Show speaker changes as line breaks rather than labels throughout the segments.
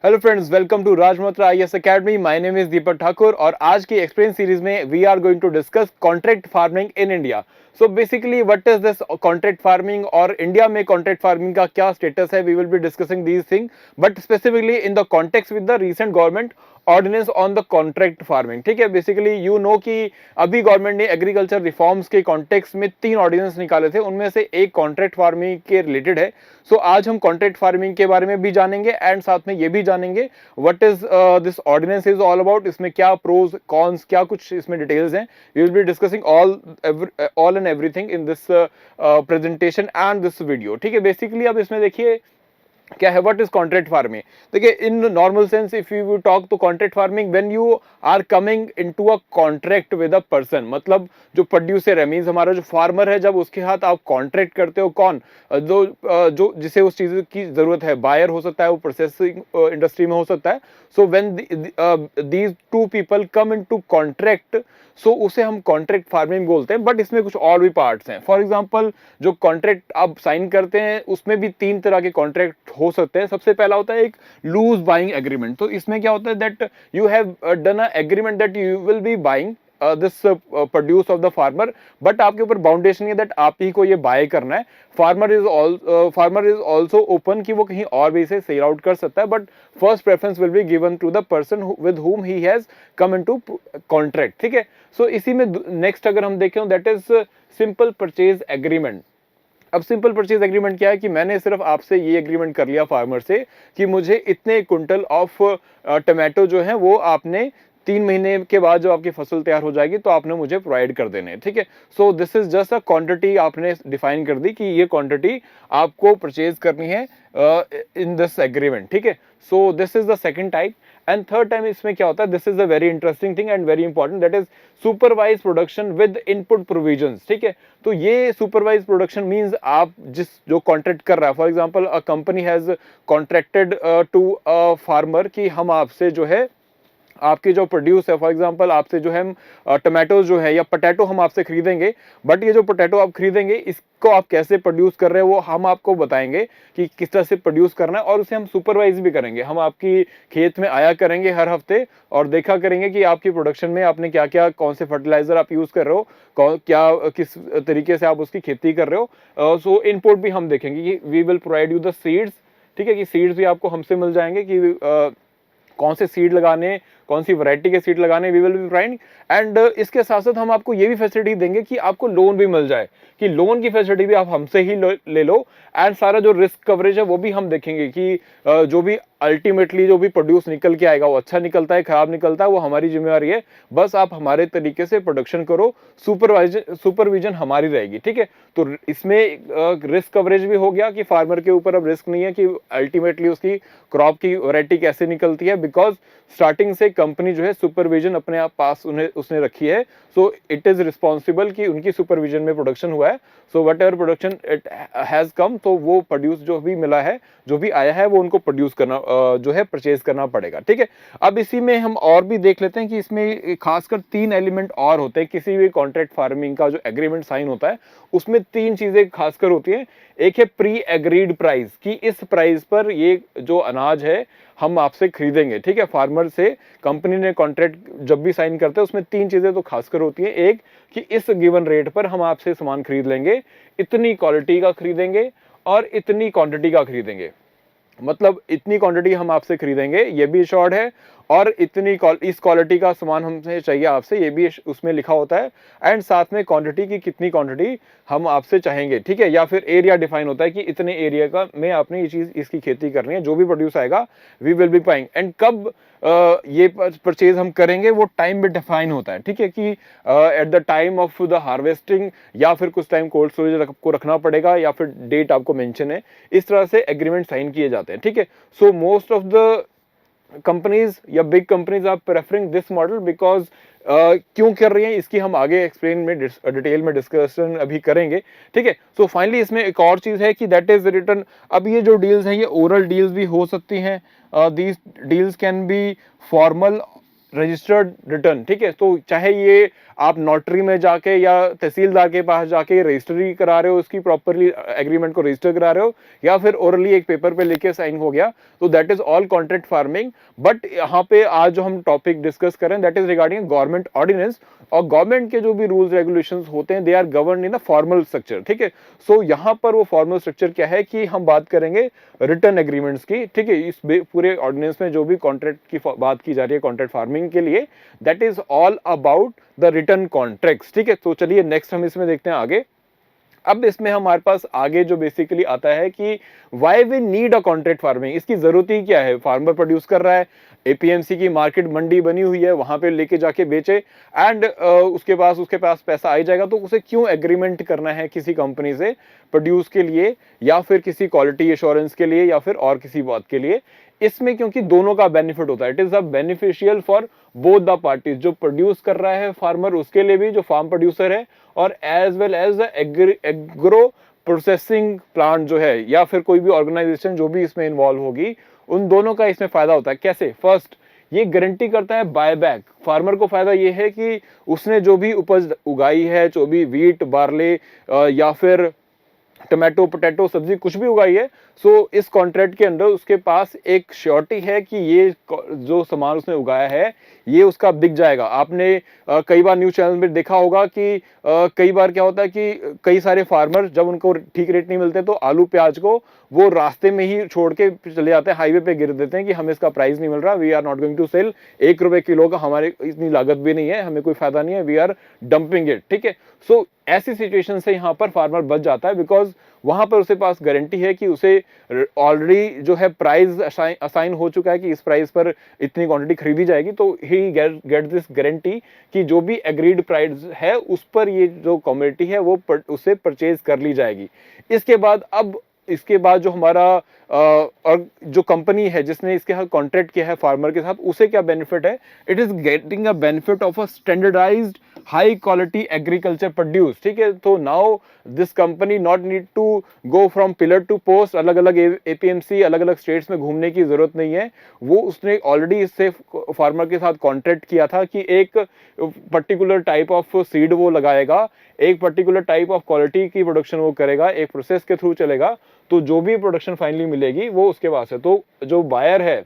Hello friends, welcome to Raj Malhotra IAS academy. My name is Deepak Thakur और आज की एक्सपीरियंस सीरीज में we are going to discuss contract farming in India. So basically what is this contract farming और India में contract farming का क्या status है, we will be discussing these thing but specifically in the context with the recent government ordinance on the contract farming. ठीक है, basically you know कि अभी government ने एग्रीकल्चर रिफॉर्म्स के कॉन्टेक्स्ट में 3 ऑर्डिनेंस निकाले थे, उनमें से एक कॉन्ट्रैक्ट फार्मिंग के रिलेटेड है। सो आज हम कॉन्ट्रैक्ट फार्मिंग के बारे में भी जानेंगे एंड साथ में ये भी जानेंगे what is this ordinance is all about, इसमें क्या प्रोज कॉन्स क्या कुछ इसमें डिटेल्स हैं। We will be discussing all and everything in this presentation and this video. ठीक है, बेसिकली अब इसमें देखिए क्या है, व्हाट इज कॉन्ट्रैक्ट फार्मिंग। देखिए, in normal sense if you talk तो contract farming when you are coming into a contract with a person, मतलब जो प्रोड्यूसर है मींस हमारा जो फार्मर है, जब उसके साथ आप कॉन्ट्रैक्ट करते हो, कौन जो जिसे उस चीज की जरूरत है, बायर हो सकता है, वो प्रोसेसिंग इंडस्ट्री में हो सकता है। So when these two people come into contract, so उसे हम कॉन्ट्रैक्ट फार्मिंग बोलते हैं। बट इसमें कुछ और भी पार्ट्स हैं। फॉर एग्जांपल, जो कॉन्ट्रैक्ट आप साइन करते हैं उसमें भी 3 तरह के कॉन्ट्रैक्ट हो सकते हैं। सबसे पहला होता है एक लूज बाइंग एग्रीमेंट। तो इसमें क्या होता है that you have done a agreement that you will be buying this produce of the farmer, but आपके ऊपर बाउंडेशन है दैट आप ही को ये बाय करना है। फार्मर इज ऑल्सो ओपन कि वो कहीं और भी इसे सेल आउट कर सकता है, but first preference will be given to the person with whom he has come into contract. ठीक है, सो इसी में नेक्स्ट अगर हम देखें that is simple purchase agreement. अब सिंपल परचेज एग्रीमेंट क्या है कि मैंने सिर्फ आपसे ये एग्रीमेंट कर लिया फार्मर से कि मुझे इतने क्विंटल ऑफ टमाटो जो है वो आपने 3 महीने के बाद जब आपकी फसल तैयार हो जाएगी तो आपने मुझे प्रोवाइड कर देने। ठीक है, so this is just a quantity आपने डिफाइन कर दी कि ये क्वांटिटी आपको परचेज करनी है इन दिस एग्रीमेंट। ठीक है, so this is the second type. And third time इसमें क्या होता है, this is the very interesting thing and very important, that is supervise production with input provisions. ठीक है, तो ये सुपरवाइज प्रोडक्शन मींस आप जो कॉन्ट्रैक्ट कर रहा है, for example a company has contracted to a farmer कि हम आपसे जो है आपकी जो प्रोड्यूस है, फॉर एग्जांपल आपसे जो है हम टमाटोज जो है या पोटैटो हम आपसे खरीदेंगे, बट ये जो पोटैटो आप खरीदेंगे इसको आप कैसे प्रोड्यूस कर रहे हैं वो हम आपको बताएंगे कि किस तरह से प्रोड्यूस करना है, और उसे हम सुपरवाइज भी करेंगे। हम आपकी खेत में आया करेंगे हर हफ्ते और देखा करेंगे कि आपकी प्रोडक्शन में आपने क्या क्या, कौन से फर्टिलाइजर आप यूज कर रहे हो, किस तरीके से आप उसकी खेती कर रहे हो। सो इनपुट भी हम देखेंगे कि we will provide you the seeds. ठीक है, कि सीड्स भी आपको हमसे मिल जाएंगे कि कौन से सीड लगाने, कौन सी वैरायटी के सीड लगाने, we will be providing. And इसके साथ साथ हम आपको ये भी फैसिलिटी देंगे कि आपको लोन भी मिल जाए, कि लोन की फैसिलिटी भी आप हमसे ही ले लो। एंड सारा जो रिस्क कवरेज है वो भी हम देखेंगे कि जो भी अल्टीमेटली जो भी प्रोड्यूस निकल के आएगा वो अच्छा निकलता है, खराब निकलता है, वो हमारी जिम्मेवारी है। बस आप हमारे तरीके से प्रोडक्शन करो, सुपरविजन हमारी रहेगी। ठीक है, तो इसमें रिस्क कवरेज भी हो गया कि फार्मर के ऊपर अब रिस्क नहीं है कि अल्टीमेटली उसकी क्रॉप की वैरायटी कैसे निकलती है, बिकॉज स्टार्टिंग से कंपनी जो है सुपरविजन अपने आप पास उसने रखी है। सो इट इज रिस्पॉन्सिबल कि उनकी सुपरविजन में प्रोडक्शन हुआ है। So what ever production it has come, तो वो प्रोड्यूस जो भी मिला है, जो भी आया है, वो उनको प्रोड्यूस करना जो है परचेज करना पड़ेगा। ठीक है, अब इसी में हम और भी देख लेते हैं कि इसमें खासकर 3 एलिमेंट और होते हैं। किसी भी कॉन्ट्रैक्ट फार्मिंग का जो एग्रीमेंट साइन होता है उसमें 3 चीजें खासकर होती हैं। एक है प्री एग्रीड प्राइस, कि इस प्राइस पर ये जो अनाज है हम आपसे खरीदेंगे। ठीक है, फार्मर से कंपनी ने कॉन्ट्रैक्ट जब भी साइन करते हैं उसमें 3 चीजें तो खासकर होती हैं। एक कि इस गिवन रेट पर हम आपसे सामान खरीद लेंगे, इतनी क्वालिटी का खरीदेंगे और इतनी क्वांटिटी का खरीदेंगे। मतलब इतनी क्वांटिटी हम आपसे खरीदेंगे, ये भी शॉर्ट है, और इस क्वालिटी का सामान हमसे चाहिए आपसे, ये भी उसमें लिखा होता है। एंड साथ में क्वांटिटी की कितनी क्वांटिटी हम आपसे चाहेंगे। ठीक है, या फिर एरिया डिफाइन होता है कि इतने एरिया का में आपने ये चीज इसकी खेती करनी है, जो भी प्रोड्यूस आएगा वी विल बी पाइंग। एंड कब ये परचेज हम करेंगे वो टाइम भी डिफाइन होता है। ठीक है, कि at the time of the harvesting, या फिर कुछ टाइम कोल्ड स्टोरेज को रखना पड़ेगा, या फिर डेट आपको मेंशन है। इस तरह से एग्रीमेंट साइन किए जाते हैं। ठीक है, so most of the companies या big companies are preferring this model because क्यों कर रही हैं इसकी हम आगे एक्सप्लेन में डिटेल में डिस्कशन अभी करेंगे। ठीक है, सो फाइनली इसमें एक और चीज है कि दैट इज रिटर्न। अब ये जो डील्स हैं ये ओरल डील्स भी हो सकती हैं। These deals can be formal registered return, ठीक है। तो चाहे ये आप नोटरी में जाके या तहसीलदार के पास जाके रजिस्ट्री करा रहे हो, उसकी प्रॉपरली एग्रीमेंट को रजिस्टर करा रहे हो, या फिर ओरली एक पेपर पे लेके साइन हो गया, तो that is all contract farming. But यहाँ पे आज जो हम टॉपिक डिस्कस करें that is regarding government ordinance, और गवर्नमेंट के जो भी रूल्स रेगुलेशंस होते हैं they are govern in a formal structure, ठीक है। सो यहाँ पर वो फॉर्मल स्ट्रक्चर क्या है कि हम बात करेंगे रिटर्न एग्रीमेंट्स की, ठीक है। इस पूरे ऑर्डिनेंस में जो भी कॉन्ट्रैक्ट की बात की जा रही है कॉन्ट्रैक्ट फार्मिंग के लिए, that is all about the return contracts, ठीक है। तो चलिए नेक्स्ट हम इसमें देखते हैं आगे। अब इसमें हमारे पास आगे जो बेसिकली आता है कि why we need a contract farming, इसकी जरूरत ही क्या है। फार्मर प्रोड्यूस कर रहा है, एपीएमसी की मार्केट मंडी बनी हुई है, वहां पे लेके जाके बेचे, एंड उसके पास पैसा आ ही जाएगा, तो उसे क्यों एग्रीमेंट करना है किसी कंपनी से प्रोड्यूस के लिए, या फिर किसी क्वालिटी एश्योरेंस के लिए, या फिर और किसी बात के लिए। इसमें क्योंकि दोनों का बेनिफिट होता है, it is a beneficial for both the parties, जो प्रोड्यूस कर रहा है फार्मर उसके लिए भी, जो फार्म प्रोड्यूसर है, और as well as the agro processing plant जो है, या फिर कोई भी ऑर्गेनाइजेशन जो भी इसमें इन्वॉल्व होगी, उन दोनों का इसमें फायदा होता है। कैसे? फर्स्ट, ये गारंटी करता है बायबैक। फार्मर को फायदा ये है कि उसने जो भी उपज उगाई है, जो भी वीट, बार्ले या फिर टमाटो, पोटैटो, सब्जी कुछ भी उगाई है, सो इस कॉन्ट्रैक्ट के अंदर उसके पास एक श्योरिटी है कि ये जो सामान उसने उगाया है ये उसका बिक जाएगा। आपने कई बार न्यूज चैनल में देखा होगा कि कई बार क्या होता है कि कई सारे फार्मर जब उनको ठीक रेट नहीं मिलते तो आलू प्याज को वो रास्ते में ही छोड़ के चले जाते हैं, हाईवे पे गिर देते हैं कि हमें इसका प्राइस नहीं मिल रहा, we are not going to sell, 1 रुपए किलो का हमारे इतनी लागत भी नहीं है, हमें कोई फायदा नहीं है, वी आर डंपिंग इट, ठीक है। सो ऐसी सिचुएशन से यहाँ पर फार्मर बच जाता है, बिकॉज वहां पर उसके पास गारंटी है कि उसे ऑलरेडी जो है प्राइस असाइन हो चुका है कि इस प्राइस पर इतनी क्वांटिटी खरीदी जाएगी, तो ही गेट दिस गारंटी कि जो भी एग्रीड प्राइस है उस पर ये जो कमोडिटी है वो उससे परचेज कर ली जाएगी। इसके बाद जो हमारा और जो कंपनी है जिसने इसके साथ कॉन्ट्रैक्ट किया है फार्मर के साथ, उसे क्या बेनिफिट है? It is getting a benefit of a standardised high quality agriculture produce, ठीक है। तो now this company not need to go from pillar to post, अलग अलग एपीएमसी अलग अलग स्टेट्स में घूमने की जरूरत नहीं है। वो उसने ऑलरेडी इससे फार्मर के साथ कॉन्ट्रैक्ट किया था कि एक पर्टिकुलर टाइप ऑफ सीड वो लगाएगा, एक पर्टिकुलर टाइप ऑफ क्वालिटी की प्रोडक्शन वो करेगा, एक प्रोसेस के थ्रू चलेगा, तो जो भी प्रोडक्शन फाइनली मिलेगी वो उसके पास है। तो जो बायर है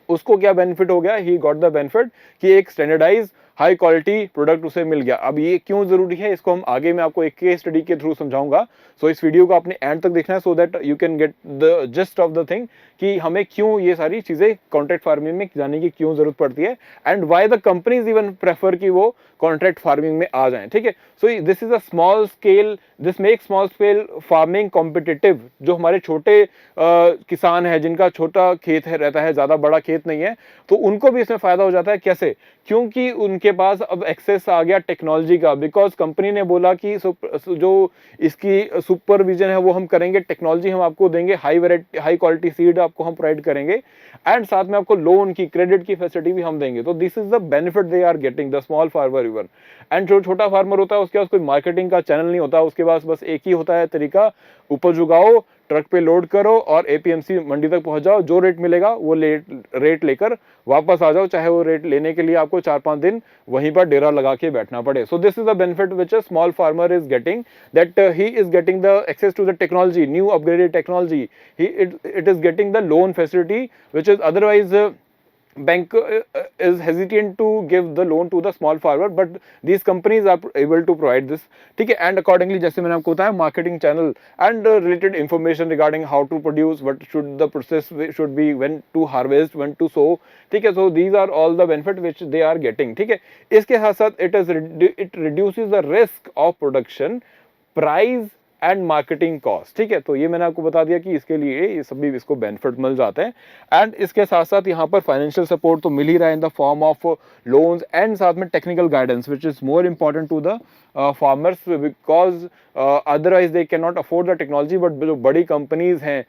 उसको क्या बेनिफिट हो गया? ही गॉट द बेनिफिट कि एक स्टैंडर्डाइज हाई क्वालिटी प्रोडक्ट उसे मिल गया। अब ये क्यों जरूरी है इसको हम आगे मैं आपको एक केस स्टडी के थ्रू समझाऊंगा। सो इस वीडियो को आपने एंड तक देखना है so that you can get the gist of the thing कि हमें क्यों ये सारी चीजें कॉन्ट्रैक्ट फार्मिंग में जाने की क्यों जरूरत पड़ती है, and why the companies even prefer कि वो कॉन्ट्रैक्ट फार्मिंग में आ जाएं, ठीक है। So this is a small scale, this make small scale farming competitive. जो हमारे छोटे किसान है जिनका छोटा खेत है रहता है, ज्यादा बड़ा खेत नहीं है, तो उनको भी इसमें फायदा हो जाता है। कैसे? क्योंकि उनके पास अब एक्सेस आ गया टेक्नोलॉजी का, बिकॉज कंपनी ने बोला कि जो इसकी सुपरविजन है वो हम करेंगे, टेक्नोलॉजी हम आपको देंगे, हाई क्वालिटी सीड आपको हम प्रोवाइड करेंगे, एंड साथ में आपको लोन की, क्रेडिट की फैसिलिटी भी हम देंगे। तो this is the benefit they are getting, the small farmer even. And जो छोटा फार्मर होता है उसके पास कोई मार्केटिंग का चैनल नहीं होता, उसके पास बस एक ही होता है तरीका, उपज उगाओ, ट्रक पे लोड करो और एपीएमसी मंडी तक पहुंच जाओ, जो रेट मिलेगा वो रेट लेकर वापस आ जाओ, चाहे वो रेट लेने के लिए आपको 4-5 दिन वहीं पर डेरा लगा के बैठना पड़े। So this is the benefit which a small farmer is getting, that he is getting the access to the technology, new upgraded technology, it is getting the loan facility which is otherwise bank is hesitant to give the loan to the small farmer, but these companies are able to provide this, ठीक है। and accordingly जैसे मैंने आपको बताया marketing channel and related information regarding how to produce, what should the process should be, when to harvest, when to sow, ठीक है। so these are all the benefit which they are getting, ठीक है। इसके साथ साथ it reduces the risk of production, price and marketing cost, ठीक है। तो ये मैंने आपको बता दिया कि इसके लिए ये सभी इसको बेनिफिट मिल जाते हैं, एंड इसके साथ साथ यहाँ पर फाइनेंशियल सपोर्ट तो मिल ही रहा है in the form of loans, and साथ में technical guidance which is more important to the farmers, because otherwise they can not afford the technology. But जो बड़ी कंपनीज हैं,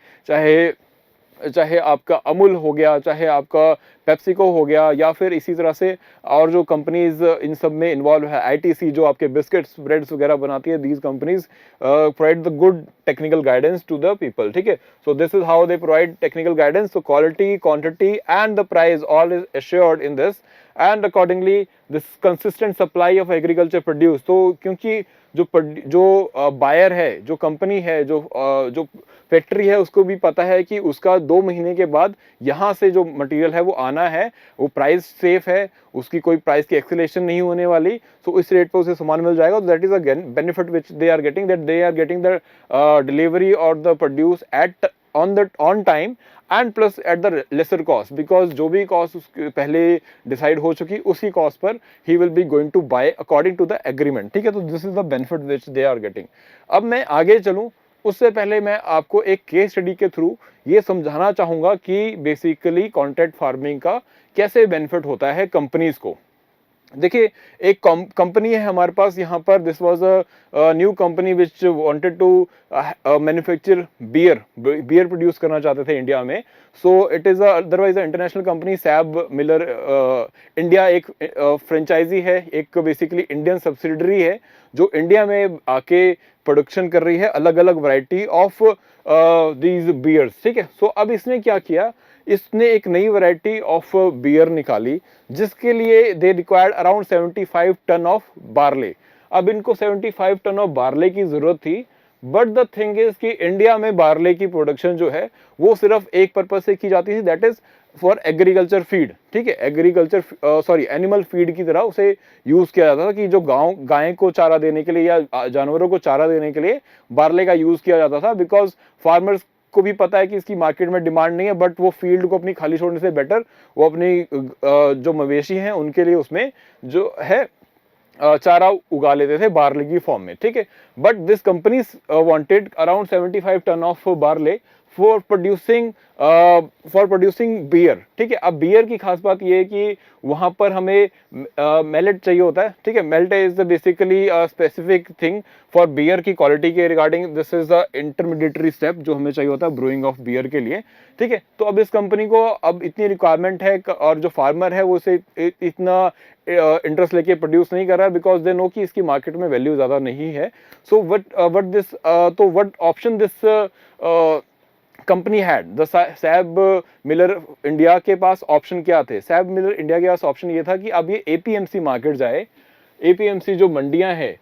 चाहे आपका अमूल हो गया, चाहे आपका पेप्सिको हो गया, या फिर इसी तरह से और जो कंपनीज इन सब में इन्वॉल्व है, आईटीसी जो आपके बिस्किट्स ब्रेड्स वगैरह बनाती है, these companies provide the good technical guidance to the people, ठीक है। So this is how they provide technical guidance. So quality, quantity and the price all is assured in this, and accordingly this consistent supply of agriculture produce. तो क्योंकि जो buyer है, जो company है, जो factory है, उसको भी पता है कि उसका 2 महीने के बाद यहाँ से जो मटेरियल है वो आना है, वो प्राइस सेफ है, उसकी कोई प्राइस की एक्सेलेशन नहीं होने वाली, तो इस रेट पे उसे सामान मिल जाएगा। तो that is a benefit which they are getting, that they are getting the delivery और the produce at on time and plus at the lesser cost, because जो भी कॉस्ट पहले डिसाइड हो चुकी उसी कॉस्ट पर ही will be going to buy according to the agreement. ठीक है, तो this is the benefit which they are getting. अब मैं आगे चलूं उससे पहले मैं आपको एक केस स्टडी के थ्रू ये समझाना चाहूंगा कि बेसिकली कॉन्ट्रैक्ट फार्मिंग का कैसे बेनिफिट होता है कंपनीज को। देखिए, एक कंपनी है हमारे पास यहाँ पर, this was a new company which wanted to manufacture beer produce करना चाहते थे इंडिया में। So it is otherwise international company SAB Miller India, एक फ्रेंचाइजी है, एक बेसिकली इंडियन सब्सिडरी है जो इंडिया में आके प्रोडक्शन कर रही है अलग अलग वैरायटी ऑफ दीज बियर्स। ठीक है, सो अब इसने क्या किया, इसने एक नई वैरायटी ऑफ बियर निकाली जिसके लिए they required around 75 ton of barley. अब इनको 75 टन ऑफ बार्ले की जरूरत थी, बट द थिंग इज कि इंडिया में बार्ले की प्रोडक्शन जो है वो सिर्फ एक पर्पज से की जाती थी, that is for agriculture feed. ठीक है, एग्रीकल्चर सॉरी एनिमल फीड की तरह उसे यूज किया जाता था कि जो गाय को चारा देने के लिए या जानवरों को चारा देने के लिए बार्ले का यूज किया जाता था, बिकॉज फार्मर्स को भी पता है कि इसकी मार्केट में डिमांड नहीं है, बट वो फील्ड को अपनी खाली छोड़ने से बेटर वो अपनी जो मवेशी हैं उनके लिए उसमें जो है चारा उगा लेते थे बार्ले की फॉर्म में। ठीक है, but this company wanted around 75 ton of barley for producing beer. ठीक है, अब बियर की खास बात यह है कि वहां पर हमें मेलेट चाहिए होता है। ठीक है, malt is basically specific thing for beer की क्वालिटी के regarding, this is the intermediatory step जो हमें चाहिए होता है ब्रूइंग ऑफ बियर के लिए। ठीक है, तो अब इस कंपनी को अब इतनी रिक्वायरमेंट है और जो फार्मर है वो इसे इतना इंटरेस्ट लेके प्रोड्यूस नहीं कर रहा है, बिकॉज दे नो कि इसकी मार्केट में वैल्यू ज्यादा नहीं है। So what option this company had, the SAB Miller India के पास ऑप्शन क्या थे? सैब मिलर इंडिया के पास ऑप्शन ये था कि अब ये एपीएमसी मार्केट जाए। एपीएमसी जो मंडियां हैं,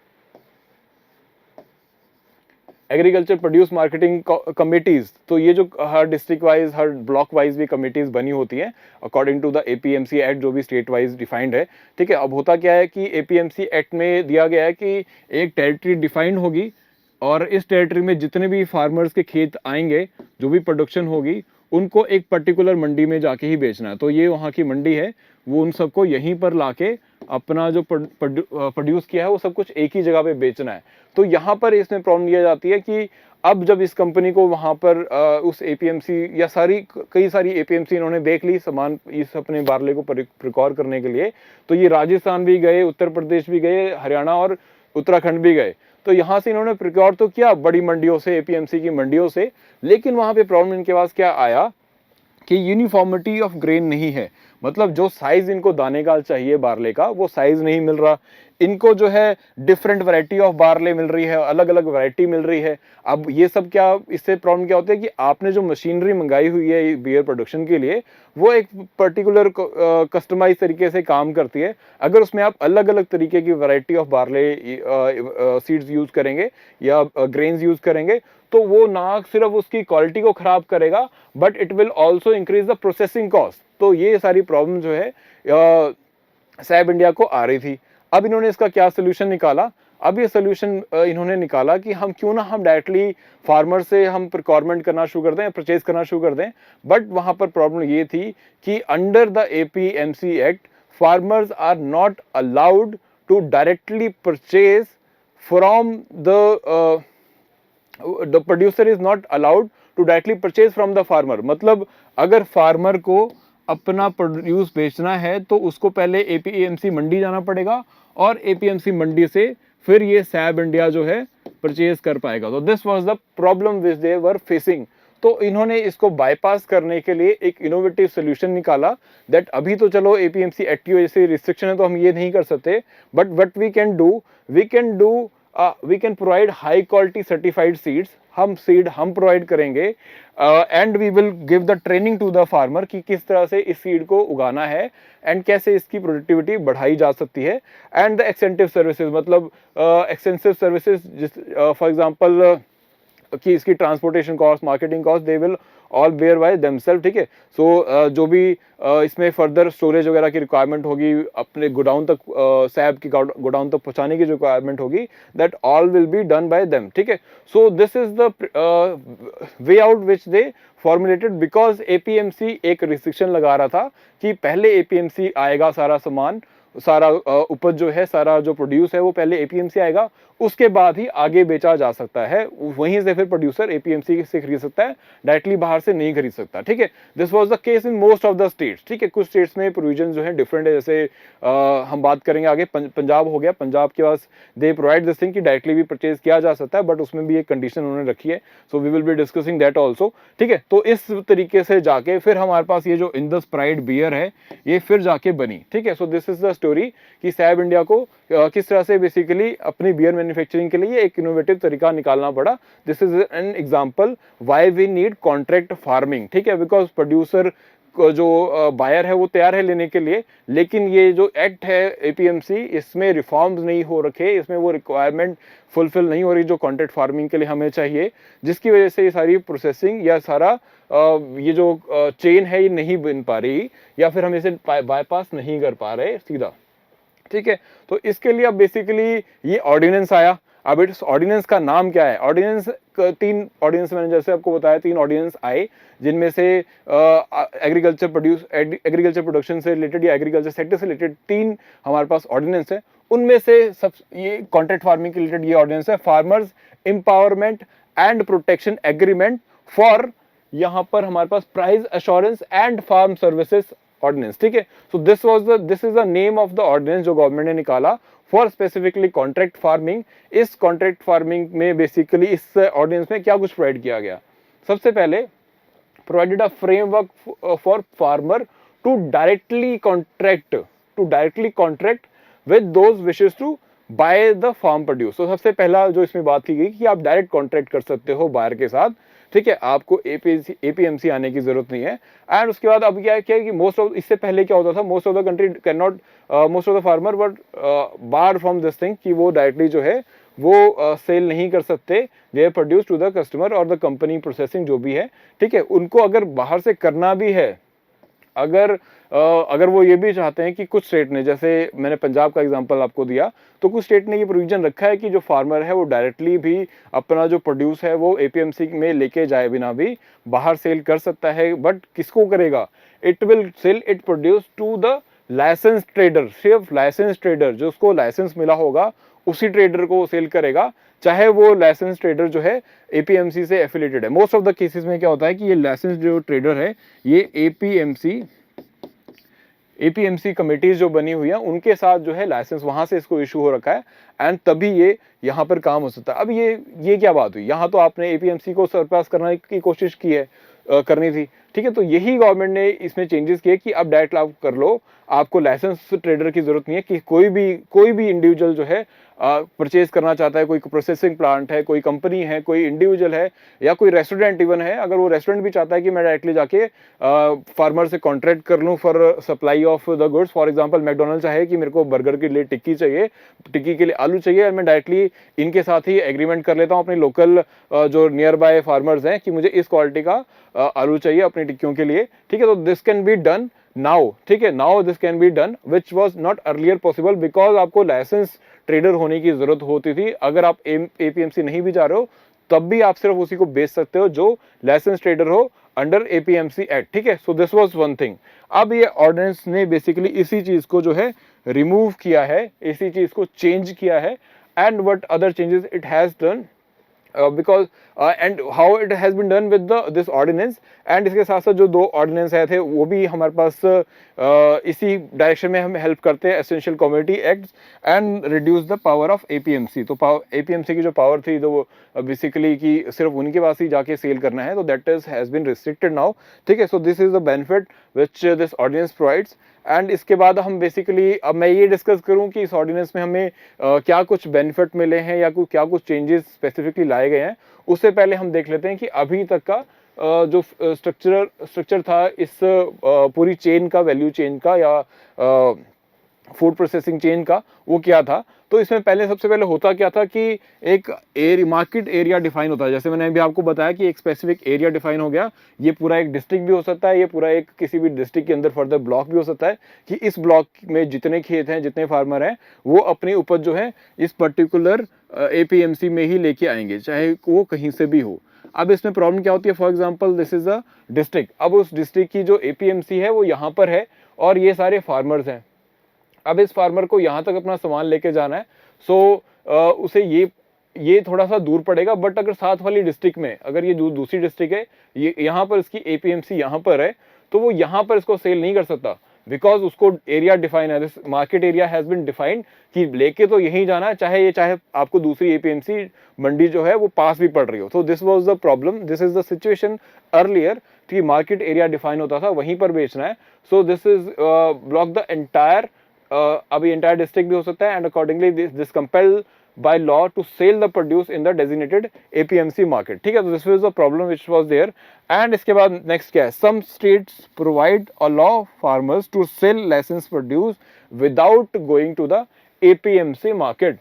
एग्रीकल्चर प्रोड्यूस मार्केटिंग कमिटीज, तो ये जो हर डिस्ट्रिक्ट वाइज हर ब्लॉक वाइज भी कमिटीज बनी होती हैं according to the APMC act जो भी स्टेट वाइज डिफाइंड है। ठीक है, अब होता क्या है कि एपीएमसी एक्ट में दिया गया है कि एक टेरिटरी डिफाइंड होगी और इस टेरिटरी में जितने भी फार्मर्स के खेत आएंगे, जो भी प्रोडक्शन होगी, उनको एक पर्टिकुलर मंडी में जाके ही बेचना है। तो ये वहाँ की मंडी है, वो उन सबको यहीं पर लाके अपना जो प्रोड्यूस किया है वो सब कुछ एक ही जगह पे बेचना है। तो यहाँ पर इसमें प्रॉब्लम ये जाती है कि अब जब इस कंपनी को वहाँ पर उस एपीएमसी या कई सारी एपीएमसी इन्होंने देख ली सामान इस अपने बार्ले को प्रिकॉर करने के लिए, तो ये राजस्थान भी गए, उत्तर प्रदेश भी गए, हरियाणा और उत्तराखंड भी गए। तो यहाँ से इन्होंने प्रिकॉर तो किया बड़ी मंडियों से, एपीएमसी की मंडियों से, लेकिन वहां पे प्रॉब्लम इनके पास क्या आया कि यूनिफॉर्मिटी ऑफ ग्रेन नहीं है। मतलब जो साइज इनको दाने का चाहिए बार्ले का, वो साइज नहीं मिल रहा। इनको जो है डिफरेंट वैरायटी ऑफ बार्ले मिल रही है, अलग अलग वैरायटी मिल रही है। अब ये सब क्या, इससे प्रॉब्लम क्या होता है कि आपने जो मशीनरी मंगाई हुई है बियर प्रोडक्शन के लिए, वो एक पर्टिकुलर कस्टमाइज तरीके से काम करती है। अगर उसमें आप अलग अलग तरीके की variety of barley seeds use करेंगे या ग्रेन्स यूज करेंगे, तो वो ना सिर्फ उसकी क्वालिटी को खराब करेगा, but it will also increase the processing cost. तो ये सारी प्रॉब्लम जो है सैब इंडिया को आ रही थी। अब इन्होंने इसका क्या सोल्यूशन निकाला? अब ये सोल्यूशन इन्होंने निकाला कि हम क्यों ना हम डायरेक्टली फार्मर से हम प्रिक्वायरमेंट करना शुरू कर दें, परचेज करना शुरू कर दें। बट वहां पर प्रॉब्लम ये थी कि under the APMC act farmers are not allowed to directly purchase from the producer is not allowed to directly purchase from the farmer. मतलब अगर फार्मर को अपना प्रोड्यूस बेचना है तो उसको पहले एपीएमसी मंडी जाना पड़ेगा और एपीएमसी मंडी से फिर ये सैब इंडिया जो है परचेज कर पाएगा। तो this was the problem which they were facing. तो इन्होंने इसको बाईपास करने के लिए एक इनोवेटिव सोल्यूशन निकाला, दैट अभी तो चलो एपीएमसी एक्ट की वजह से रिस्ट्रिक्शन है तो हम ये नहीं कर सकते, but what we can do we can provide high quality certified seeds, हम सीड हम प्रोवाइड करेंगे, and we will give the training to the farmer कि किस तरह से इस सीड को उगाना है एंड कैसे इसकी प्रोडक्टिविटी बढ़ाई जा सकती है। एंड द एक्सटेंसिव सर्विसेज, मतलब एक्सटेंसिव सर्विसेज, फॉर एग्जांपल कि इसकी transportation cost, marketing cost, they will all bear by themselves, ठीक है। सो जो भी इसमें फर्दर स्टोरेज वगैरह की रिक्वायरमेंट होगी, अपने गोडाउन तक सैब की गोडाउन तक पहुंचाने की जो रिक्वायरमेंट होगी, that all will be done by them, ठीक है। So this is the way out which they formulated, because APMC एक रिस्ट्रिक्शन लगा रहा था कि पहले एपीएमसी आएगा, सारा सामान, सारा उपज जो है, सारा जो प्रोड्यूस है वो पहले एपीएमसी आएगा, उसके बाद ही आगे बेचा जा सकता है, वहीं से फिर प्रोड्यूसर एपीएमसी से खरीद सकता है, डायरेक्टली बाहर से नहीं खरीद सकता, ठीक है। This was the case in most of the states, ठीक है। कुछ स्टेट्स में प्रोविजन जो है डिफरेंट है, जैसे हम बात करेंगे आगे, पंजाब हो गया, पंजाब के पास दे प्रोवाइड दिस थिंग कि डायरेक्टली भी परचेज किया जा सकता है, बट उसमें भी एक कंडीशन उन्होंने रखी है, so we will be discussing that also, ठीक है। तो इस तरीके से जाके फिर हमारे पास ये जो इंडस प्राइड बियर है ये फिर जाके बनी, ठीक है। So this is the story कि सैब इंडिया को किस तरह से बेसिकली अपनी बियर मैन्युफैक्चरिंग के लिए एक इनोवेटिव तरीका निकालना पड़ा। This is an example why we need contract farming, ठीक है, बिकॉज प्रोड्यूसर जो बायर है वो तैयार है लेने के लिए, लेकिन ये जो एक्ट है एपीएमसी, इसमें रिफॉर्म्स नहीं हो रखे, इसमें वो रिक्वायरमेंट फुलफिल नहीं हो रही जो कॉन्ट्रैक्ट फार्मिंग के लिए हमें चाहिए, जिसकी वजह से ये सारी प्रोसेसिंग या सारा ये जो चेन है ये नहीं बन पा रही, या फिर हम इसे बाईपास नहीं कर पा रहे सीधा, ठीक है। तो इसके लिए अब बेसिकली ये ऑर्डिनेंस आया। अब इस ऑर्डिनेंस का नाम क्या है? ऑर्डिनेंस, तीन ऑर्डिनेंस मैंने जैसे आपको बताया, तीन ऑर्डिनेंस आए, जिनमें से एग्रीकल्चर प्रोडक्शन से रिलेटेड या एग्रीकल्चर सेक्टर से रिलेटेड तीन हमारे पास ऑर्डिनेंस है। उनमें से सब ये कॉन्ट्रैक्ट फार्मिंग के रिलेटेड ये ऑर्डिनेंस है, farmers empowerment and protection agreement for, यहाँ पर हमारे पास price assurance and farm services ordinance, ठीक है। So this is the name of the ordinance जो गवर्नमेंट ने निकाला फॉर स्पेसिफिकली कॉन्ट्रैक्ट फार्मिंग। इस कॉन्ट्रैक्ट फार्मिंग में बेसिकली इस ऑर्डिनेंस में क्या कुछ प्रोवाइड किया गया? सबसे पहले provided a framework for farmer to directly contract with those wishes to buy the farm produce. तो सबसे पहला जो इसमें बात की गई कि आप डायरेक्ट कॉन्ट्रैक्ट कर सकते हो बायर के साथ, ठीक है, आपको एपीएमसी आने की जरूरत नहीं है। एंड उसके बाद अब क्या है कि मोस्ट ऑफ, इससे पहले क्या होता था, most of the country can not, most of the farmer but bar from this thing कि वो डायरेक्टली जो है वो सेल नहीं कर सकते, they produce to the customer और द कंपनी प्रोसेसिंग जो भी है, ठीक है। उनको अगर बाहर से करना भी है, अगर वो ये भी चाहते हैं कि कुछ स्टेट ने, जैसे मैंने पंजाब का एग्जांपल आपको दिया, तो कुछ स्टेट ने ये प्रोविजन रखा है कि जो फार्मर है वो डायरेक्टली भी अपना जो प्रोड्यूस है वो एपीएमसी में लेके जाए बिना भी बाहर सेल कर सकता है। बट किसको करेगा? It will sell it produce to the license trader, सिर्फ लाइसेंस ट्रेडर, जो उसको लाइसेंस मिला होगा उसी ट्रेडर को सेल करेगा, चाहे वो लाइसेंस ट्रेडर जो है एपीएमसी से एफिलिएटेड है। मोस्ट ऑफ द केसेस में क्या होता है कि ये लाइसेंस जो ट्रेडर है ये एपीएमसी कमिटीज जो बनी हुई है उनके साथ जो है लाइसेंस वहां से इसको इशू हो रखा है, एंड तभी ये यहाँ पर काम हो सकता है। अब ये क्या बात हुई? यहाँ तो आपने एपीएमसी को सरपास करने की कोशिश की है, करनी थी, ठीक है। तो यही गवर्नमेंट ने इसमें चेंजेस किए कि अब डायरेक्ट आप कर लो, आपको लाइसेंस ट्रेडर की जरूरत नहीं है कि कोई भी इंडिविजुअल जो है परचेज करना चाहता है, कोई प्रोसेसिंग प्लांट है, कोई कंपनी है, कोई इंडिविजुअल है, या कोई रेस्टोरेंट इवन है, अगर वो रेस्टोरेंट भी चाहता है कि मैं डायरेक्टली जाके फार्मर से कॉन्ट्रैक्ट कर लूँ for supply of the goods, for example McDonald चाहे कि मेरे को बर्गर के लिए टिक्की चाहिए, टिक्की के लिए आलू चाहिए, और मैं डायरेक्टली इनके साथ ही एग्रीमेंट कर लेता हूँ अपने लोकल जो नियर बाय फार्मर्स हैं कि मुझे इस क्वालिटी का आलू चाहिए अपनी टिक्कियों के लिए, ठीक है। तो this can be done now, ठीक है, now this can be done which was not earlier possible, because आपको लाइसेंस ट्रेडर होने की जरूरत होती थी। अगर आप एपीएमसी नहीं भी जा रहे हो तब भी आप सिर्फ उसी को बेच सकते हो जो लाइसेंस ट्रेडर हो अंडर एपीएमसी एक्ट, ठीक है। So this was one thing. अब ये ऑर्डिनेंस ने बेसिकली इसी चीज को जो है रिमूव किया है, इसी चीज को चेंज किया है, and what other changes it has done because and how it has been done with this ordinance, and इसके साथ साथ जो दो ऑर्डिनेंस आए थे वो भी हमारे पास इसी डायरेक्शन में हमें हेल्प करते हैं, essential commodity act and reduce the power of APMC. तो एपीएमसी की जो पावर थी तो वो बेसिकली कि सिर्फ उनके पास ही जाके सेल करना है, तो that is has been restricted now, ठीक है। So this is the benefit which this ordinance provides. And इसके बाद हम बेसिकली अब मैं ये डिस्कस करूं कि इस ऑर्डिनेंस में हमें क्या कुछ बेनिफिट मिले हैं या क्या कुछ चेंजेस स्पेसिफिकली लाए गए हैं। उससे पहले हम देख लेते हैं कि अभी तक का जो स्ट्रक्चर था इस पूरी चेन का, वैल्यू चेन का या फूड प्रोसेसिंग चेन का, वो क्या था। तो इसमें सबसे पहले होता क्या था कि एक मार्केट एरिया डिफाइन होता है। जैसे मैंने अभी आपको बताया कि एक स्पेसिफिक एरिया डिफाइन हो गया। ये पूरा एक डिस्ट्रिक्ट भी हो सकता है, ये पूरा एक किसी भी डिस्ट्रिक्ट के अंदर फर्दर ब्लॉक भी हो सकता है कि इस ब्लॉक में जितने खेत हैं, जितने फार्मर हैं, वो अपनी उपज जो है इस पर्टिकुलर एपीएमसी में ही लेके आएंगे, चाहे वो कहीं से भी हो। अब इसमें प्रॉब्लम क्या होती है, for example this is a district. अब उस डिस्ट्रिक्ट की जो एपीएमसी है वो यहाँ पर है और ये सारे फार्मर्स हैं। अब इस फार्मर को यहाँ तक अपना सामान लेके जाना है, सो उसे ये थोड़ा सा दूर पड़ेगा। बट अगर साथ वाली डिस्ट्रिक्ट में, अगर ये दूसरी डिस्ट्रिक्ट है, ये यहाँ पर इसकी एपीएमसी यहाँ पर है, तो वो यहाँ पर इसको सेल नहीं कर सकता, बिकॉज उसको एरिया डिफाइन है, this market area has been defined कि लेके तो यहीं जाना है, चाहे आपको दूसरी एपीएमसी मंडी जो है वो पास भी पड़ रही हो। तो this was the problem, this is the situation earlier कि मार्केट एरिया डिफाइन होता था, वहीं पर बेचना है। So this is block the entire, अभी एंटायर डिस्ट्रिक्ट भी हो सकता है, and accordingly this compel by law to sell the produce in the designated APMC market। ठीक है, तो this was the problem which was there। and इसके बाद next क्या है, some states provide allow farmers to sell licensed produce without going to the APMC market,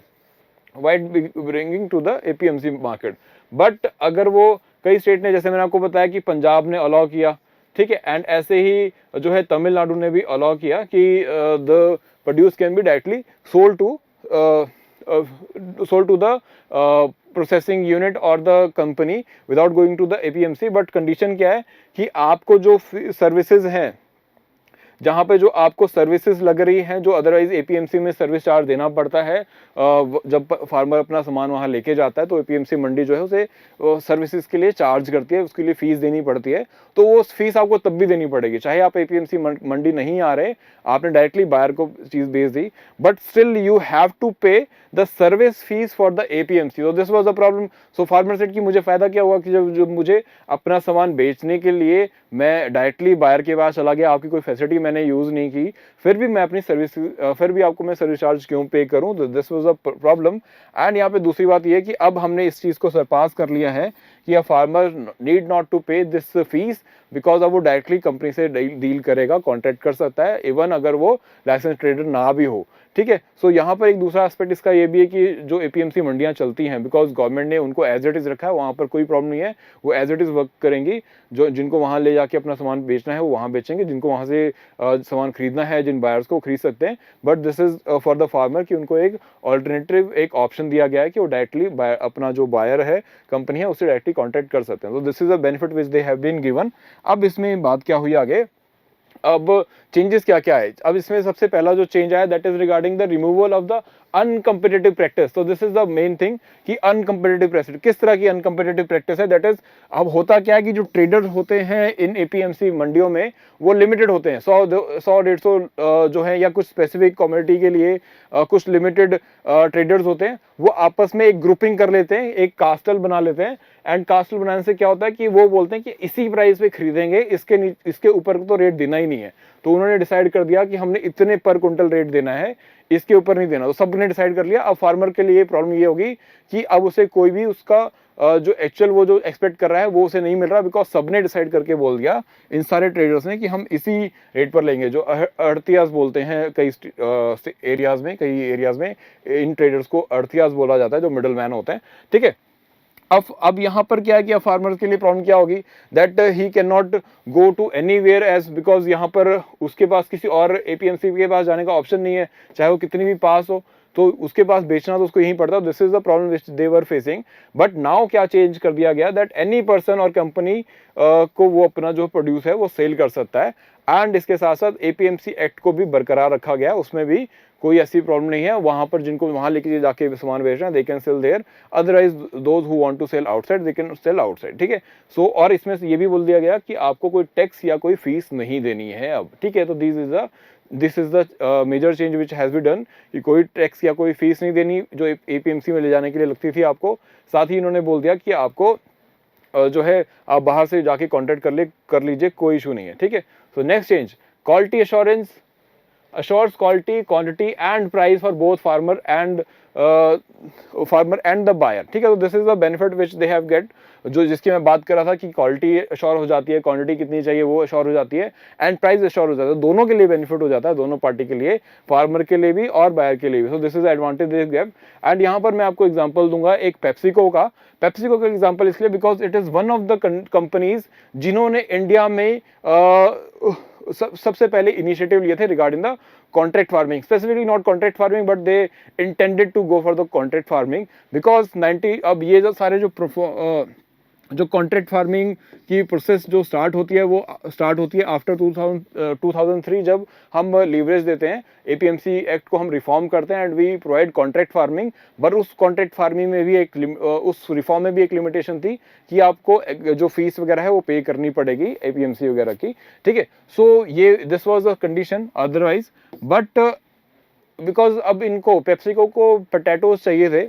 while bringing to the APMC market। but अगर वो कई state ने, जैसे मैंने आपको बताया कि पंजाब ने अलाउ किया, ठीक है, एंड ऐसे ही जो है तमिलनाडु ने भी अलाउ किया कि the produce can be directly sold to the processing unit or the company without going to the APMC। But condition क्या है कि आपको जो सर्विसेज हैं, जहां पे जो आपको सर्विसेज लग रही हैं, जो अदरवाइज एपीएमसी में सर्विस चार्ज देना पड़ता है, जब फार्मर अपना सामान वहां लेके जाता है तो एपीएमसी मंडी जो है उसे सर्विसेज के लिए चार्ज करती है, उसके लिए फीस देनी पड़ती है। तो वो फीस आपको तब भी देनी पड़ेगी, चाहे आप एपीएमसी मंडी नहीं आ रहे, आपने डायरेक्टली बायर को चीज भेज दी, but still you have to pay the service fees for the APMC. तो this was the problem. So farmer said कि मुझे फायदा क्या हुआ कि जब मुझे अपना सामान बेचने के लिए मैं डायरेक्टली बायर के पास चला गया, आपकी कोई फैसिलिटी मैंने यूज नहीं की, फिर भी मैं अपनी सर्विस, फिर भी आपको मैं सर्विस चार्ज क्यों पे करूं। तो this was a problem. And यहाँ पे दूसरी बात यह है कि अब हमने इस चीज को सरपास कर लिया है कि a farmer need not to pay this fees, because अब वो डायरेक्टली कंपनी से डील करेगा, कॉन्ट्रैक्ट कर सकता है, इवन अगर वो लाइसेंस ट्रेडर ना भी हो। ठीक है, सो यहाँ पर एक दूसरा एस्पेक्ट इसका ये भी है कि जो एपीएमसी मंडियां चलती हैं, बिकॉज गवर्नमेंट ने उनको एज इट इज रखा है, वहाँ पर कोई प्रॉब्लम नहीं है, वो एज इट इज वर्क करेंगी। जो जिनको वहाँ ले जाके अपना सामान बेचना है वो वहाँ बेचेंगे, जिनको वहाँ से सामान खरीदना है, जिन बायर्स को खरीद सकते हैं। But this is for the farmer कि उनको एक ऑल्टरनेटिव, एक ऑप्शन दिया गया है कि वो डायरेक्टली अपना जो बायर है, कंपनी है, उससे डायरेक्टली कॉन्टैक्ट कर सकते हैं। तो this is a benefit which they have been given. अब इसमें बात क्या हुई आगे, अब चेंजेस क्या क्या है। अब इसमें सबसे पहला जो चेंज आया that is regarding the removal of the uncompetitive practice. तो this is the main thing कि अनकंपिटिटिव प्रैक्टिस, किस तरह की अनकंपिटिटिव प्रैक्टिस है, दैट इज अब होता क्या है कि जो ट्रेडर होते हैं इन एपीएमसी मंडियों में वो लिमिटेड होते हैं, 100-150 जो है, या कुछ स्पेसिफिक कम्युनिटी के लिए कुछ लिमिटेड ट्रेडर्स होते हैं, वो आपस में एक ग्रुपिंग कर लेते हैं, एक कास्टल बना लेते हैं। एंड कास्टल बनाने से क्या होता है कि वो बोलते हैं कि इसी प्राइस पे खरीदेंगे, इसके ऊपर तो रेट देना ही नहीं है। तो उन्होंने डिसाइड कर दिया कि हमने इतने पर क्विंटल रेट देना है, इसके ऊपर नहीं देना। तो सबने डिसाइड कर लिया। अब फार्मर के लिए प्रॉब्लम ये होगी कि अब उसे कोई भी उसका जो एक्चुअल वो जो एक्सपेक्ट कर रहा है वो उसे नहीं मिल रहा, बिकॉज सबने डिसाइड करके बोल दिया इन सारे ट्रेडर्स ने कि हम इसी रेट पर लेंगे। जो अड़तियास बोलते हैं कई एरियाज में, इन ट्रेडर्स को अड़तियास बोला जाता है, जो मिडल मैन होते हैं। ठीक है, अब यहाँ पर क्या है कि फार्मर्स के लिए प्रॉब्लम क्या होगी, that he can not go to anywhere as, because यहाँ पर उसके पास किसी और एपीएमसी के पास जाने का ऑप्शन नहीं है, चाहे वो कितनी भी पास हो, तो उसके पास बेचना तो उसको यहीं पड़ता है। This is the problem which they were facing. But now क्या चेंज कर दिया गया, दैट एनी पर्सन और कंपनी को वो अपना जो प्रोड्यूस है वो सेल कर सकता है। एंड इसके साथ साथ एपीएमसी एक्ट को भी बरकरार रखा गया, उसमें भी कोई ऐसी प्रॉब्लम नहीं है। वहां पर जिनको वहां लेके जाके सामान बेचना है, they can sell there, otherwise those who want to sell outside they can sell outside. ठीक है, सो और इसमें से ये भी बोल दिया गया कि आपको कोई टैक्स या कोई फीस नहीं देनी है अब। ठीक है, तो this is the major change which has be done, कि कोई टैक्स या कोई फीस नहीं देनी जो एपीएमसी में ले जाने के लिए लगती थी आपको। साथ ही इन्होंने बोल दिया कि आपको जो है आप बाहर से जाके कॉन्टैक्ट कर लीजिए, कोई इशू नहीं है। ठीक है, So next change, quality assurance assures quality, quantity and price for both farmer and the buyer. ठीक है, तो this is the benefit which they have get, जो जिसकी मैं बात कर रहा था कि क्वालिटी अश्योर हो जाती है, क्वांटिटी कितनी चाहिए वो अश्योर हो जाती है, एंड प्राइस अश्योर हो जाता है। दोनों के लिए बेनिफिट हो जाता है, दोनों पार्टी के लिए, फार्मर के लिए भी और बायर के लिए भी। सो this is advantage this gap. And यहाँ पर मैं आपको एग्जांपल दूंगा एक पेप्सिको का एग्जांपल इसलिए because it is one of the companies जिन्होंने इंडिया में सबसे पहले इनिशिएटिव लिए थे regarding the contract farming, specifically not contract farming but they intended to go for the contract farming because 90 अब ये जो सारे जो कॉन्ट्रैक्ट फार्मिंग की प्रोसेस जो स्टार्ट होती है वो स्टार्ट होती है आफ्टर 2003 जब हम लीवरेज देते हैं, एपीएमसी एक्ट को हम रिफॉर्म करते हैं and we provide contract farming. But उस कॉन्ट्रैक्ट फार्मिंग में भी उस रिफॉर्म में भी एक लिमिटेशन थी कि आपको जो फीस वगैरह है वो पे करनी पड़ेगी एपीएमसी वगैरह की। ठीक है, सो ये this was the condition otherwise. But because अब इनको पेप्सिको को पोटैटोज चाहिए थे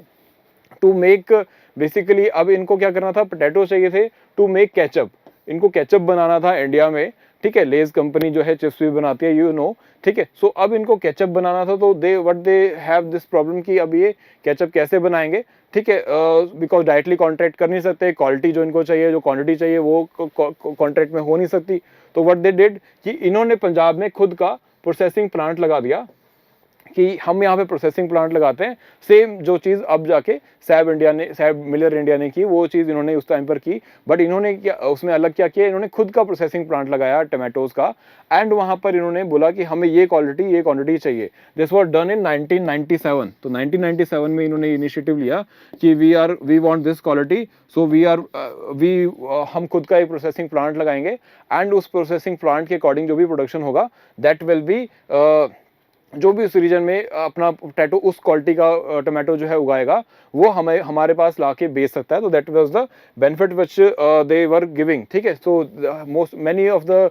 टू मेक, बेसिकली अब इनको क्या करना था, पोटैटो चाहिए थे टू मेक केचप, इनको केचप बनाना था इंडिया में। ठीक है, लेज कंपनी जो है चिप्स भी बनाती है, यू नो। ठीक है, सो अब इनको केचप बनाना था तो दे हैव दिस प्रॉब्लम कि अब ये केचप कैसे बनाएंगे। ठीक है, बिकॉज डायरेक्टली कॉन्ट्रैक्ट कर नहीं सकते, क्वालिटी जो इनको चाहिए, जो क्वांटिटी चाहिए वो कॉन्ट्रैक्ट में हो नहीं सकती। तो व्हाट दे डिड कि इन्होंने पंजाब में खुद का प्रोसेसिंग प्लांट लगा दिया कि हम यहाँ पे प्रोसेसिंग प्लांट लगाते हैं, सेम जो चीज़ अब जाके सैब मिलर इंडिया ने की, वो चीज़ इन्होंने उस टाइम पर की। बट इन्होंने क्या उसमें अलग क्या किया, इन्होंने खुद का प्रोसेसिंग प्लांट लगाया टमाटोज का, एंड वहाँ पर इन्होंने बोला कि हमें ये क्वांटिटी चाहिए। This was done in 1997। तो 1997 में इन्होंने इनिशिएटिव लिया कि वी वांट दिस क्वालिटी, सो हम खुद का एक प्रोसेसिंग प्लांट लगाएंगे एंड उस प्रोसेसिंग प्लांट के अकॉर्डिंग जो भी प्रोडक्शन होगा दैट विल बी जो भी उस रीजन में अपना पोटैटो उस क्वालिटी का टमाटो जो है उगाएगा वो हमारे पास लाके बेच सकता है। तो that was the benefit which they were giving. ठीक है, so many of the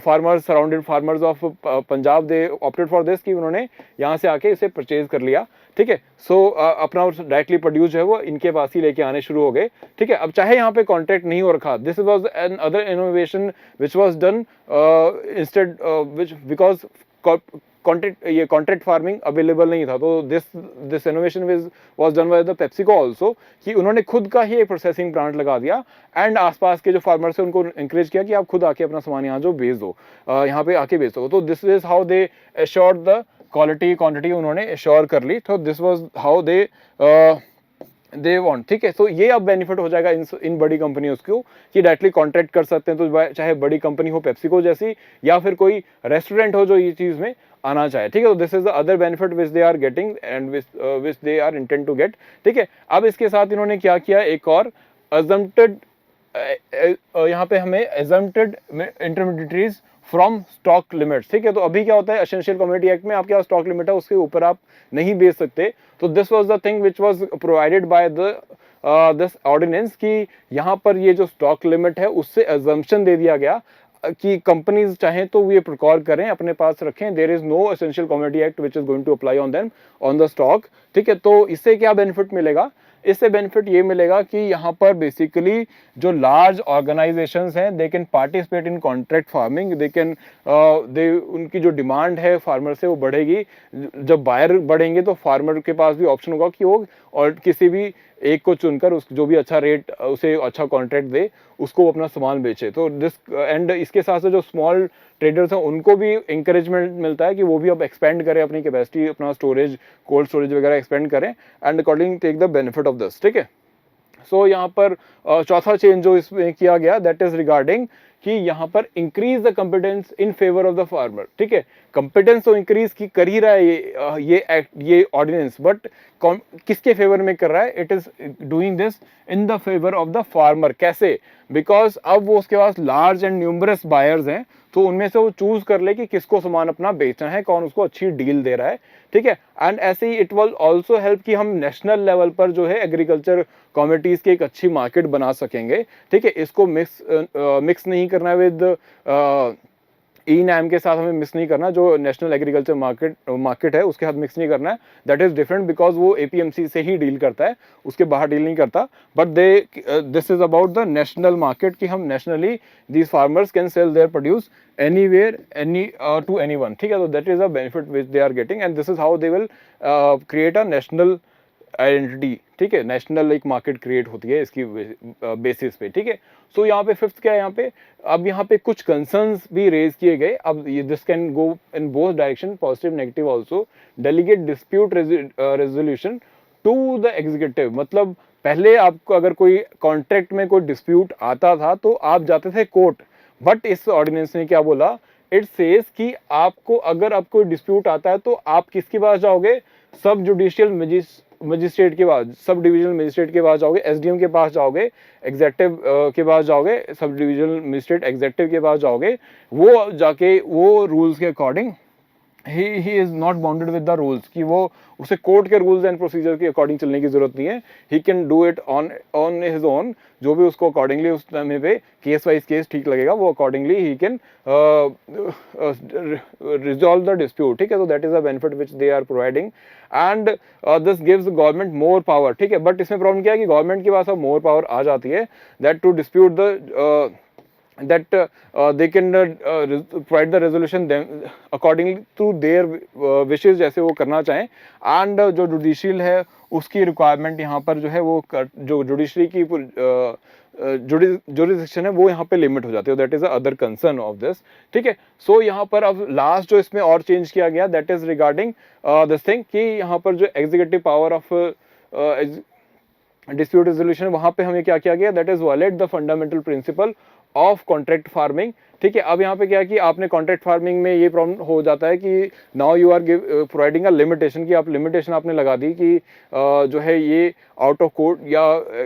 farmers, surrounded farmers of Punjab they opted for this कि उन्होंने यहाँ से आके इसे परचेज कर लिया। ठीक है, सो अपना डायरेक्टली प्रोड्यूस जो है वो इनके पास ही लेके आने शुरू हो गए। ठीक है, अब चाहे यहाँ पे कॉन्ट्रैक्ट नहीं हो रखा, this was an other innovation which was done instead which because contract farming available नहीं था। तो this innovation was done by the PepsiCo also कि उन्होंने खुद का ही एक प्रोसेसिंग प्लांट लगा दिया एंड आसपास के जो फार्मर्स हैं उनको इंकरेज किया कि आप खुद आके अपना सामान यहाँ जो बेच दो, यहाँ पे आके बेच दो। तो this is how they assured the quantity उन्होंने एश्योर कर ली। तो this was how they want. ठीक है, सो ये अब बेनिफिट हो जाएगा इन बड़ी कंपनियों को कि डायरेक्टली कॉन्ट्रैक्ट कर सकते हैं। तो चाहे बड़ी कंपनी हो पेप्सिको जैसी या फिर कोई रेस्टोरेंट हो जो ये चीज़ में आना चाहे। ठीक है, तो this is the other benefit which they are getting and which they are intend to get. ठीक है, अब इसके साथ इन्होंने क्या किया, एक और अजम्प्टेड, यहाँ पे हमें अजम्प्टेड इंटरमीडिएटरीज फ्रॉम स्टॉक लिमिट्स। ठीक है, तो अभी क्या होता है एसेंशियल कमोडिटी एक्ट में आपके पास स्टॉक लिमिट है, उसके ऊपर आप नहीं बेच सकते। तो this was the thing which was provided by this ordinance कि यहाँ पर ये जो स्टॉक लिमिट है उससे अजम्पशन दे दिया गया कि कंपनीज चाहें तो ये प्रिकॉर करें, अपने पास रखें। There is no essential commodity act which is going to apply on them on the stock. ठीक है, तो इससे क्या बेनिफिट मिलेगा, इससे बेनिफिट ये मिलेगा कि यहाँ पर बेसिकली जो लार्ज ऑर्गेनाइजेशंस हैं they can participate in contract farming, उनकी जो डिमांड है फार्मर से वो बढ़ेगी। जब बायर बढ़ेंगे तो फार्मर के पास भी ऑप्शन होगा कि वो और किसी भी एक को चुनकर उस जो भी अच्छा रेट उसे अच्छा कॉन्ट्रैक्ट दे उसको अपना सामान बेचे। तो एंड इसके साथ साथ जो स्मॉल ट्रेडर्स हैं उनको भी इंकरेजमेंट मिलता है कि वो भी अब एक्सपेंड करें अपनी कैपेसिटी, अपना स्टोरेज, कोल्ड स्टोरेज वगैरह एक्सपेंड करें and according take the benefit of this. ठीक है, सो यहाँ पर चौथा चेंज जो इसमें किया गया दैट इज रिगार्डिंग कि यहाँ पर increase the competence in favour of the farmer. ठीक है, कॉम्पिटेंस तो इंक्रीज की कर ही रहा है ये ऑर्डिनेंस, बट किसके फेवर में कर रहा है, it is doing this in the favour of the farmer. कैसे, बिकॉज अब वो उसके पास लार्ज एंड न्यूमरस बायर्स हैं तो उनमें से वो चूज कर ले कि किसको सामान अपना बेचना है, कौन उसको अच्छी डील दे रहा है। ठीक है, एंड ऐसे ही इट विल आल्सो हेल्प कि हम नेशनल लेवल पर जो है एग्रीकल्चर कमोडिटीज की एक अच्छी मार्केट बना सकेंगे। ठीक है, इसको मिक्स नहीं करना विद ई नैम के साथ हमें मिक्स नहीं करना, जो नेशनल एग्रीकल्चर मार्केट है उसके साथ मिक्स नहीं करना है, दैट इज डिफरेंट बिकॉज वो एपीएमसी से ही डील करता है, उसके बाहर डील नहीं करता। But this is about the national market कि हम nationally these farmers can sell their produce anywhere any to anyone, ठीक है। तो that is a benefit which they are getting and this is how they will create a national identity, ठीक है। National एक market create होती है इसकी basis पे, ठीक है। सो यहाँ पे फिफ्थ क्या है, यहाँ पे अब यहाँ पे कुछ कंसर्न्स भी रेज किए गए। अब ये this can go in both direction, positive negative also. Delegate dispute resolution to the executive, मतलब पहले आपको अगर कोई कॉन्ट्रैक्ट में कोई डिस्प्यूट आता था तो आप जाते थे कोर्ट, बट इस ऑर्डिनेंस ने क्या बोला, इट सेज कि आपको अगर आपको डिस्प्यूट आता है तो आप किसके पास जाओगे, सब जुडिशियल मजिस्ट्रेट के पास, सब डिविजनल मजिस्ट्रेट के पास जाओगे, एसडीएम के पास जाओगे, एग्जेक्टिव के पास जाओगे, सब डिविजनल मजिस्ट्रेट एग्जेक्टिव के पास जाओगे। वो जाके वो रूल्स के according he is not bounded with the rules, कि वो उसे कोर्ट के रूल्स एंड प्रोसीजर के अकॉर्डिंग चलने की जरूरत नहीं है। He can do it on his own, जो भी उसको अकॉर्डिंगली उस टाइम पे केस वाइज केस ठीक लगेगा वो accordingly he can resolve the dispute, ठीक है। तो that is a benefit which they are providing and this gives government more power, ठीक है। बट इसमें प्रॉब्लम क्या है कि गवर्नमेंट के पास अब मोर पावर आ जाती है, that to dispute the that they can provide the resolution them accordingly to their wishes, जैसे वो करना चाहें। एंड जो जुडिशियल है उसकी रिक्वायरमेंट यहाँ पर जो है वो जो जुडिशरी की जुडिक्शन है वो यहाँ पे लिमिट हो जाती है, that is other concern of this, ठीक है। सो यहाँ पर अब लास्ट जो इसमें और चेंज किया गया that is regarding this thing कि यहाँ पर जो executive power of dispute resolution, वहां पे हमें क्या किया गया, that is violate the fundamental principle of contract farming, ठीक है। अब यहाँ पे क्या है कि आपने कॉन्ट्रैक्ट फार्मिंग में ये प्रॉब्लम हो जाता है कि now you are providing a limitation, कि आप लिमिटेशन आपने लगा दी कि जो है ये आउट ऑफ कोर्ट या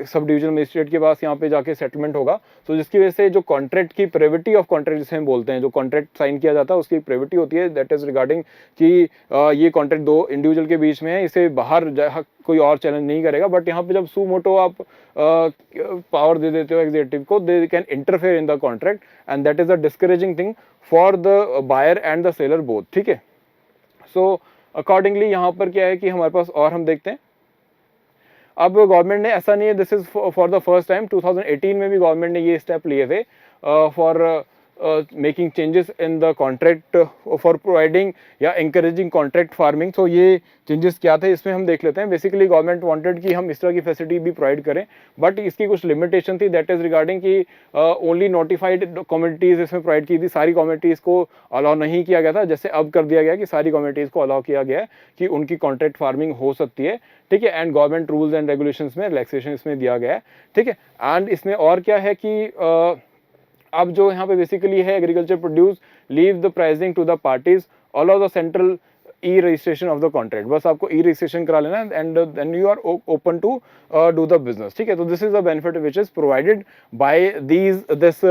सब डिविजनल मजिस्ट्रेट के पास यहाँ पे जाके सेटलमेंट होगा। तो जिसकी वजह से जो कॉन्ट्रैक्ट की प्रेविटी ऑफ कॉन्ट्रैक्ट जिसे हम बोलते हैं, जो कॉन्ट्रैक्ट साइन किया जाता है उसकी प्रेविटी होती है, दैट इज रिगार्डिंग कि ये कॉन्ट्रैक्ट दो इंडिविजुअल के बीच में है, इसे बाहर कोई और चैलेंज नहीं करेगा। बट यहाँ पे जब सू मोटो आप पावर दे देते हो एग्जीक्यूटिव को, they can interfere in the contract and that is a discouraging thing for the buyer and the seller both, ठीक है। सो अकॉर्डिंगली यहाँ पर क्या है कि हमारे पास और हम देखते हैं, अब गवर्नमेंट ने ऐसा नहीं है, this is for the first time 2018 में भी गवर्नमेंट ने ये स्टेप लिए थे for making changes in the contract for providing या इंकरेजिंग कॉन्ट्रैक्ट फार्मिंग। सो ये चेंजेस क्या थे इसमें हम देख लेते हैं। बेसिकली गवर्नमेंट वांटेड कि हम इस तरह की फैसिलिटी भी प्रोवाइड करें, बट इसकी कुछ लिमिटेशन थी, दैट इज रिगार्डिंग कि ओनली नोटिफाइड कम्युनिटीज इसमें प्रोवाइड की थी, सारी कम्युनिटीज को अलाउ नहीं किया गया था। जैसे अब कर दिया गया कि सारी कम्युनिटीज को अलाउ किया गया है कि उनकी कॉन्ट्रैक्ट फार्मिंग हो सकती है, ठीक है। And government rules and regulations में रिलैक्सेशन इसमें दिया गया है, ठीक है। एंड इसमें और क्या है कि अब जो यहाँ पे बेसिकली है, agriculture produce leave the pricing to the parties, allow the central e registration of the contract, बस आपको ई रजिस्ट्रेशन करा लेना and then you are open to do the business, ठीक है। तो this is the benefit which is provided by this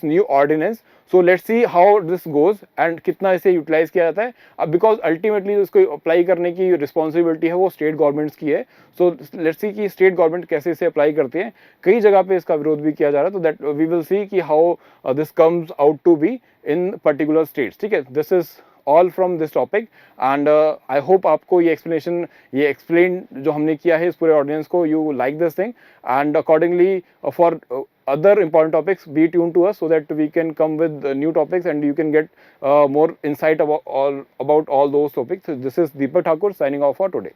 new ordinance. So let's see how this goes and कितना इसे utilise किया जाता है। अब बिकॉज अल्टीमेटली इसको अप्लाई करने की रिस्पॉन्सिबिलिटी है वो स्टेट गवर्नमेंट्स की है। सो लेट्स सी कि स्टेट गवर्नमेंट कैसे इसे अप्लाई करती है। कई जगह पे इसका विरोध भी किया जा रहा है, तो दैट वी विल सी कि how this comes out to be in particular states, ठीक है। This is all from this topic and I hope आपको ये एक्सप्लेनेशन, ये एक्सप्लेन जो हमने किया है इस पूरे ऑडियंस को, you like this thing and accordingly for other important topics be tuned to us so that we can come with new topics and you can get more insight about all those topics. This is Deepak Thakur signing off for today.